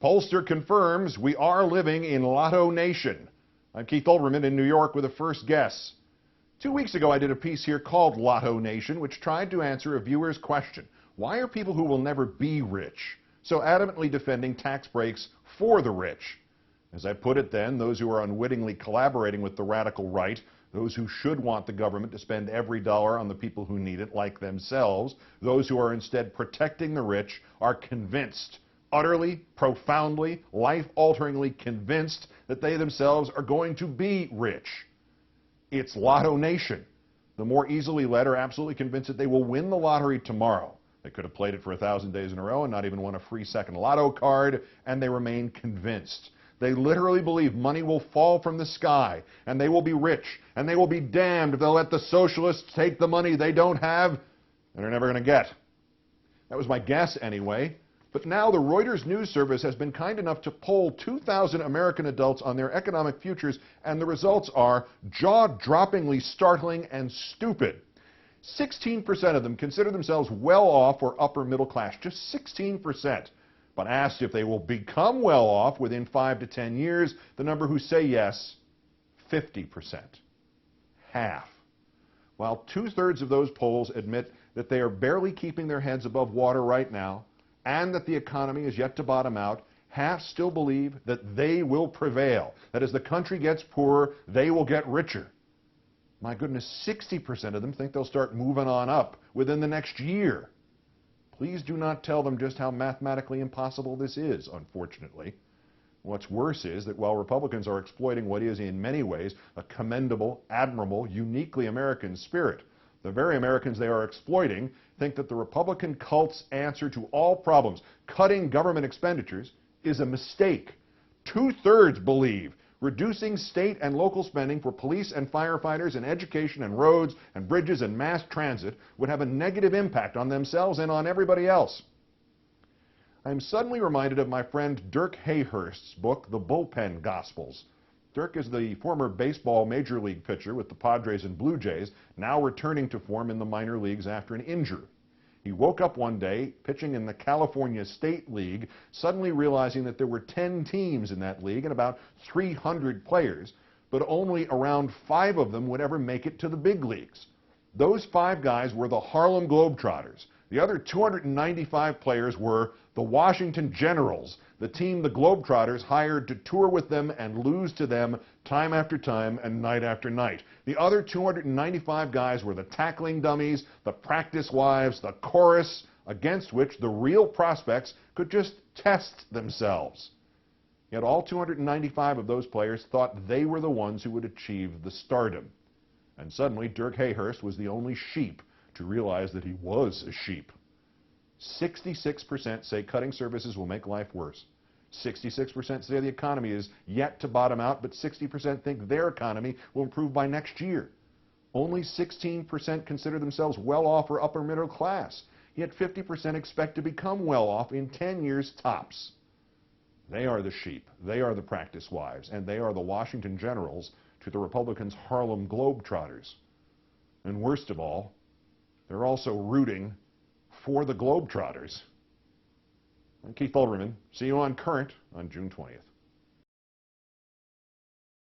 Pollster confirms we are living in Lotto Nation. I'm Keith Olbermann in New York with a first guess. 2 weeks ago, I did a piece here called Lotto Nation, which tried to answer a viewer's question. Why are people who will never be rich so adamantly defending tax breaks for the rich? As I put it then, those who are unwittingly collaborating with the radical right, those who should want the government to spend every dollar on the people who need it, like themselves, those who are instead protecting the rich, are convinced, utterly, profoundly, life-alteringly convinced that they themselves are going to be rich. It's Lotto Nation. The more easily led are absolutely convinced that they will win the lottery tomorrow. They could have played it for 1,000 days in a row and not even won a free second lotto card, and they remain convinced. They literally believe money will fall from the sky, and they will be rich, and they will be damned if they'll let the socialists take the money they don't have and are never going to get. That was my guess anyway. But now the Reuters News Service has been kind enough to poll 2,000 American adults on their economic futures, and the results are jaw-droppingly startling and stupid. 16% of them consider themselves well off or upper middle class, just 16%. But asked if they will become well off within 5 to 10 years, the number who say yes, 50%. Half. While 2/3 of those polls admit that they are barely keeping their heads above water right now, and that the economy is yet to bottom out, half still believe that they will prevail, that as the country gets poorer, they will get richer. My goodness, 60% of them think they'll start moving on up within the next year. Please do not tell them just how mathematically impossible this is, unfortunately. What's worse is that while Republicans are exploiting what is in many ways a commendable, admirable, uniquely American spirit, the very Americans they are exploiting think that the Republican cult's answer to all problems, cutting government expenditures, is a mistake. 2/3 believe reducing state and local spending for police and firefighters and education and roads and bridges and mass transit would have a negative impact on themselves and on everybody else. I am suddenly reminded of my friend Dirk Hayhurst's book, The Bullpen Gospels. Dirk is the former baseball major league pitcher with the Padres and Blue Jays, now returning to form in the minor leagues after an injury. He woke up one day, pitching in the California State League, suddenly realizing that there were 10 teams in that league and about 300 players, but only around 5 of them would ever make it to the big leagues. Those 5 guys were the Harlem Globetrotters. The other 295 players were the Washington Generals, the team the Globetrotters hired to tour with them and lose to them time after time and night after night. The other 295 guys were the tackling dummies, the practice wives, the chorus, against which the real prospects could just test themselves. Yet all 295 of those players thought they were the ones who would achieve the stardom. And suddenly Dirk Hayhurst was the only sheep to realize that he was a sheep. 66% say cutting services will make life worse. 66% say the economy is yet to bottom out, but 60% think their economy will improve by next year. Only 16% consider themselves well off or upper middle class, yet 50% expect to become well off in 10 years tops. They are the sheep, they are the practice wives, and they are the Washington Generals to the Republicans' Harlem Globetrotters. And worst of all, they're also rooting for the Globetrotters. I'm Keith Olbermann. See you on Current on June 20th.